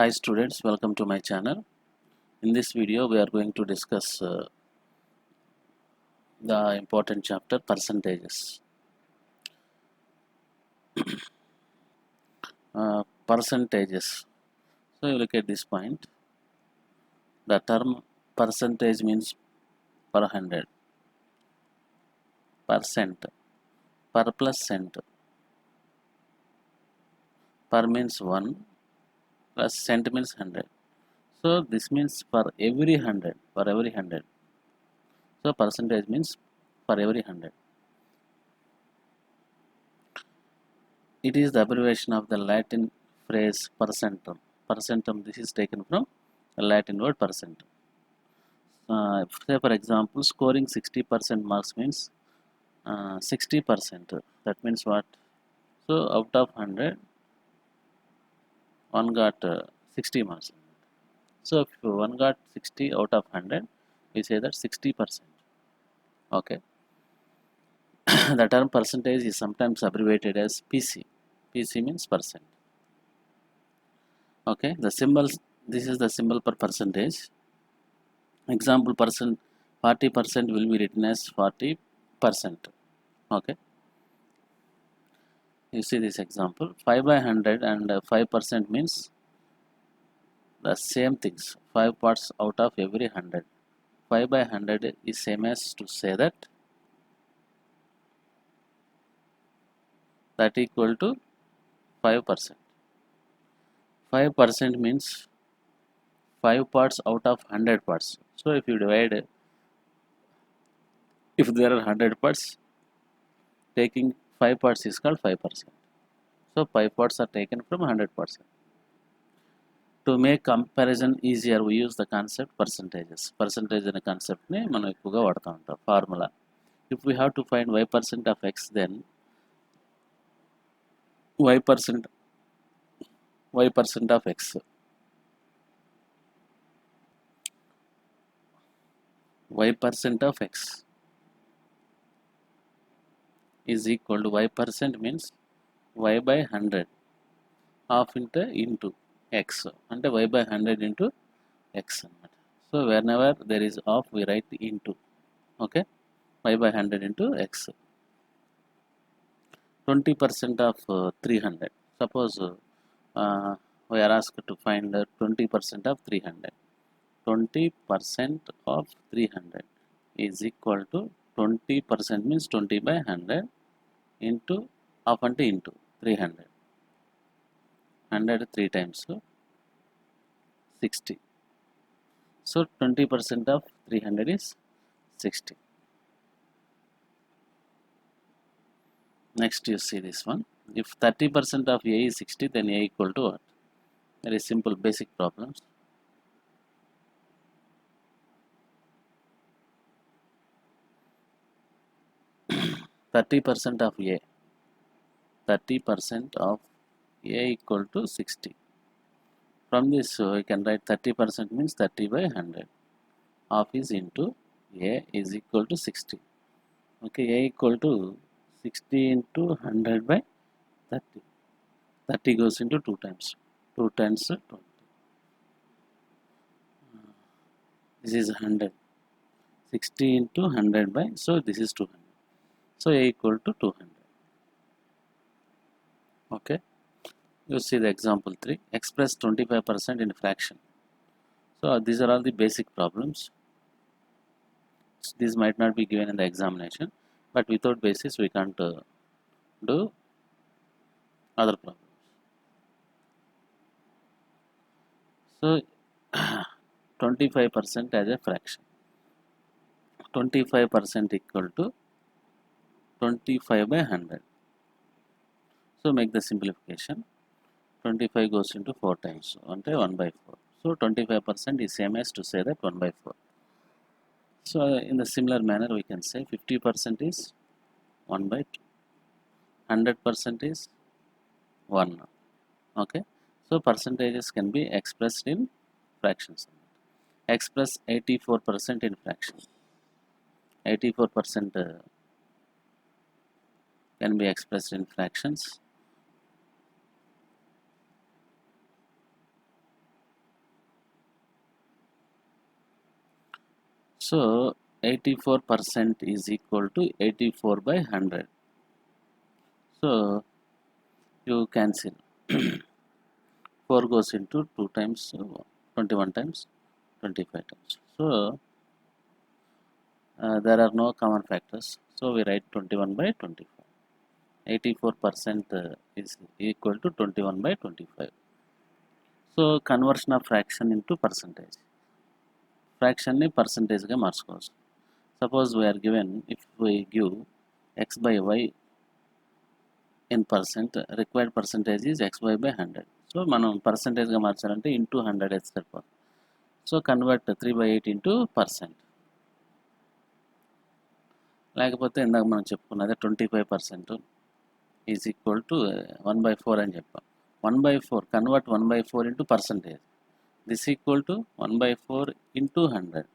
Hi students, welcome to my channel. In this video we are going to discuss the important chapter percentages. Percentages. So you look at this point. The term percentage means per hundred. Percent. Per plus cent. Per means 1 plus cent means 100. So this means for every 100. For every 100. So percentage means for every 100. It is the abbreviation of the Latin phrase percentum. Percentum, this is taken from the Latin word percent. Say for example, scoring 60% marks means 60%. That means what? So out of 100, one got 60 marks. So if one got 60 out of 100, we say that 60%. Okay. The term percentage is sometimes abbreviated as PC. PC means percent. Okay. The symbols. This is the symbol for percentage. Example: 40% will be written as 40%. Okay. You see this example, 5 by 100 and 5% means the same things, 5 parts out of every 100. 5 by 100 is same as to say that equal to 5%. 5% means 5 parts out of 100 parts. So if you divide, if there are 100 parts, taking 5 parts is called 5%. So 5 parts are taken from 100%. To make comparison easier, we use the concept percentages. Percentage అనే concept ని మనం ఎక్కువగా వాడుతూ ఉంటాం. Formula. If we have to find y% of x, then y% of x. Y% of x is equal to y% means y by 100 half into x. అంటే y by 100 into x అన్నమాట. So whenever there is half, we write into. Okay, y by 100 into x. 20% of 300. Suppose we are asked to find 20% of 300. 20% of 300 is equal to 20% means 20 by 100 into half అంటే into 300. 100 3 times, so 60. So 20% of 300 is 60. Next you see this one. If 30% of A is 60, then A equal to what? Very simple basic problems. 30% of A. 30% of A equal to 60. From this we can write 30% means 30 by 100. Half is into A is equal to 60. Okay, A equal to 60 into 100 by 30. 30 goes into 2 times. 2 times 20. This is 100. 60 into 100 by, so this is 200. So A equal to 200. Okay. You see the example 3. Express 25% in fraction. So these are all the basic problems. These might not be given in the examination, but without basis we can't do other problems. So 25% as a fraction. 25% equal to 25 by 100. So make the simplification. 25 goes into 4 times. So 1 by 4. So 25% is same as to say that 1 by 4. So in the similar manner we can say 50% is 1 by 2. 100% is 1. Okay. So percentages can be expressed in fractions. Express 84% in fraction. 84% can be expressed in fractions. So 84% is equal to 84 by 100. So you cancel 4 goes into 2 times 21 times 25 times. So there are no common factors, so we write 21 by 25. 84% is equal to 21 by 25. So conversion of fraction into percentage. Fraction ni percentage ga marchukovachu. Suppose we are given, if we give x by y in percent, required percentage is xy by 100. So మనం percentage గా మార్చాలంటే into 100 వేస్తే సరిపోతుంది. So convert 3/8 into percent. లేకపోతే ఇందాక మనం చెప్పుకున్నది 25% is equal to 1/4 అని చెప్పాం. 1/4 convert 1/4 into percentage. This equal to 1/4 into 100.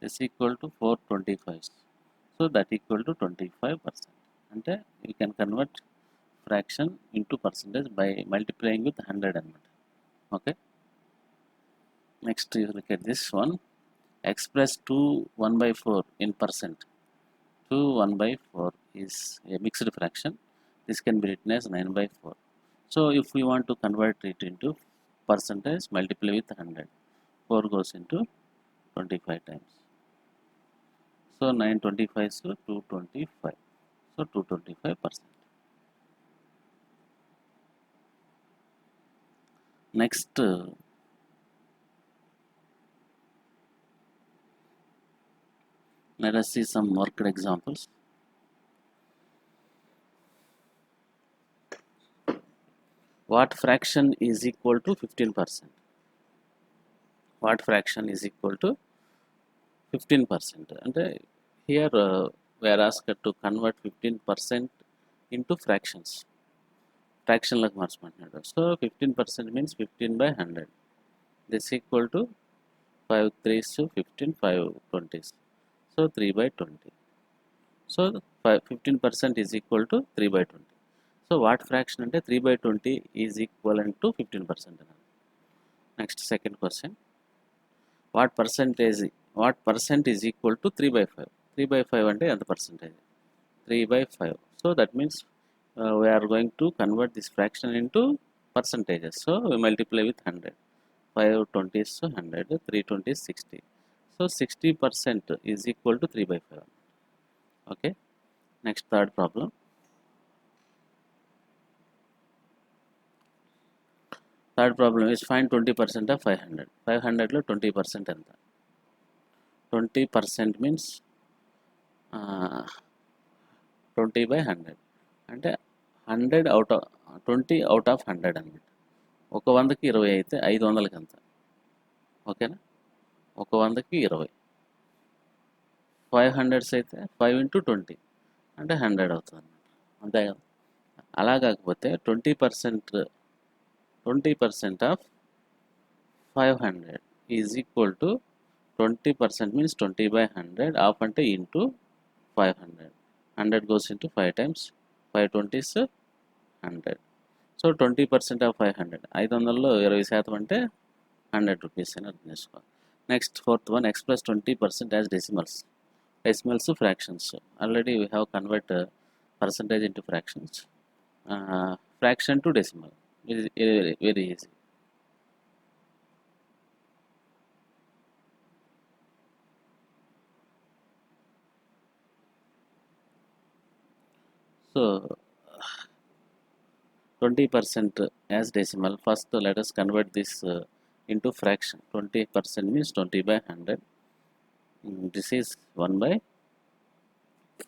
This equal to 425. So that equal to 25%. అంటే you can convert fraction into percentage by multiplying with 100 anamata. Okay, next you look at this one. Express 2 1/4 in percent. 2 1/4 is a mixed fraction. This can be written as 9/4. So if we want to convert it into percentage, multiply with 100. 4 goes into 25 times. So 925 so 225. So 225%. Next, let us see some worked examples. What fraction is equal to 15%? What fraction is equal to 15%? And here we are asked to convert 15% into fractions. Fraction like marchmanadu. So 15% means 15 by 100. This equal to 5 3s to 15, 5 20s. So 3 by 20. So 15% is equal to 3 by 20. So what fraction ante 3 by 20 is equivalent to 15%. Next, second question. What percent is equal to 3 by 5? 3 by 5 ante anta percentage? 3 by 5. So that means we are going to convert this fraction into percentages. So we multiply with 100. 5 20s so 100, 3 20s 60. So 60% is equal to 3 by 5. Okay. Next, third problem. Third problem is find 20% of 500. 500 lo 20% enta? 20% means 20 by 100. అంటే 100 out of 20 out of 100 అన్నమాట. 100కి 20 అయితే 500కి ఎంత? ఓకేనా? 100కి 20. 500s అయితే 5 into 20 అంటే 100 అవుతుంది అన్నమాట. అంతే కదా? అలా కాకపోతే 20% of 500 is equal to 20% means 20 by 100. Half అంటే into 500. 100 goes into 5 times 5 20s 100. So 20% of 500. 500లో 20% అంటే 100 rupees అని అర్థం చేసుకోవాలి. Next fourth one, express 20% as decimals. Decimals fractions. Already we have convert percentage into fractions. Fraction to decimal very easy. So 20% as decimal. First let us convert this into fraction. 20% means 20 by 100. This is 1 by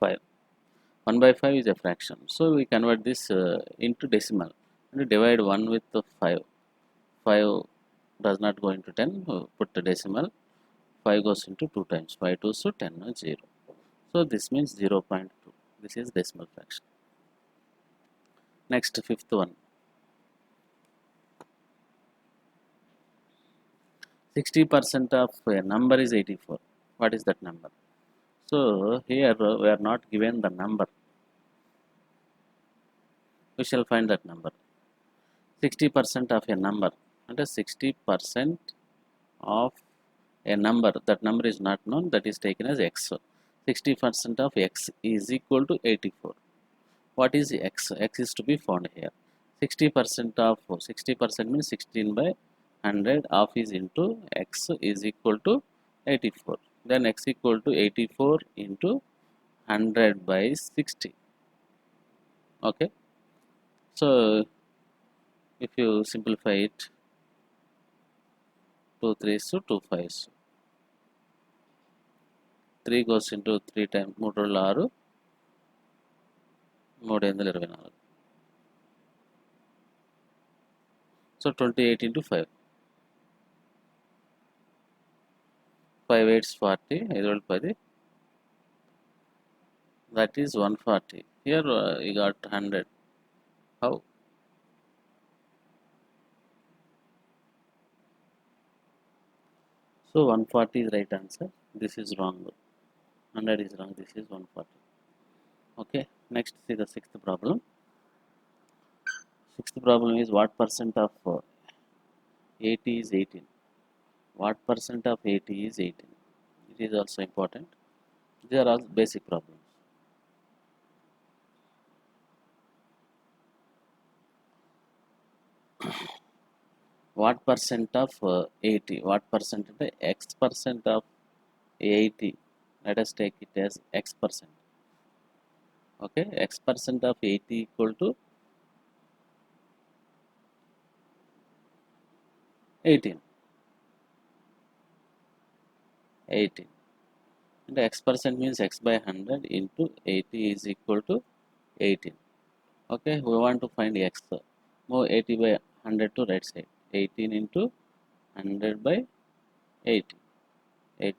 5. 1 by 5 is a fraction. So we convert this into decimal and divide 1 with 5. 5 does not go into 10. Put the decimal. 5 goes into 2 times. 5 2 so 10 0. So this means 0.2. This is decimal fraction. Next, fifth one. 60% of a number is 84. What is that number? So here we are not given the number. We shall find that number. 60% of a number. And 60% of a number, that number is not known, that is taken as x. 60% of x is equal to 84. What is x? X is to be found here. 60% of 60% means 16 by 100, half is into x is equal to 84. Then x equal to 84 into 100 by 60. Okay. So if you simplify it, 2 3s to 2 5s. 3 goes into 3 times 3 6, 324. So 28 into 5. 5 8s 40, 5 10. That is 140. Here you got 100. How? So 140 is right answer. This is wrong. 100 is wrong. This is 140. Okay. Next, see the sixth problem. Sixth problem is what percent of 80 is 18? What percent of 80 is 18? It is also important. These are all basic problems. What percent of 80? What percent of the x percent of 80? Let us take it as x percent. Okay, x percent of 80 equal to 18. 18. And x percent means x by 100 into 80 is equal to 18. Okay, we want to find x. Move 80 by 100 to right side. 18 into 100 by 80. 8.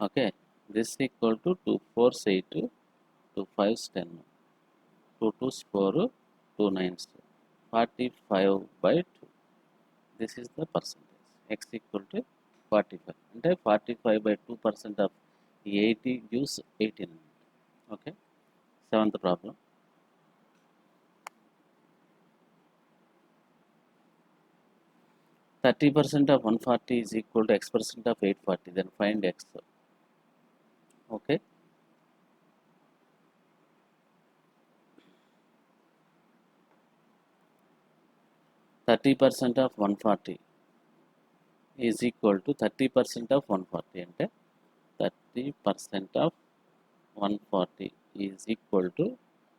Okay, this equal to 2 4s 8, 2 5s 10, 2 2s 4, 2 9s 45 by 2. This is the percentage. X equal to 45. And 45 by 2% of 80 gives 18. Okay. Seventh problem. Thirty percent of 140 is equal to x percent of 840. Then find x. Okay. Thirty percent of 140 is equal to 30% of 140. And 30% of 140 is equal to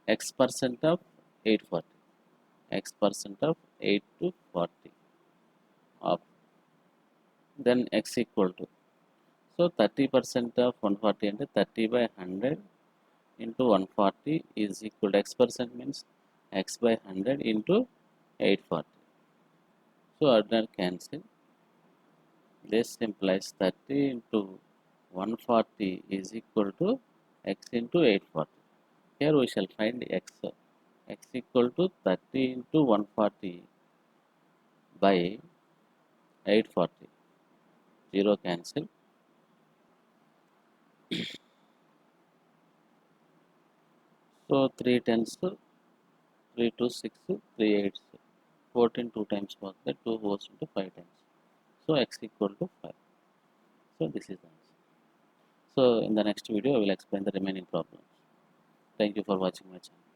x percent of 840. X percent of 8 to 40 of, then x equal to, so 30% of 140 and 30 by 100 into 140 is equal to x percent means x by 100 into 840. So ordinary cancel. This implies 30 into 140 is equal to x into 840. Here we shall find x. X equal to 30 into 140 by 840. 0 cancel. So 3 tens, 3 to 6, 3 8s. 14 2 times was that 2 goes into 5 times. So x equal to 5. So this is the answer. So in the next video I will explain the remaining problems. Thank you for watching my channel.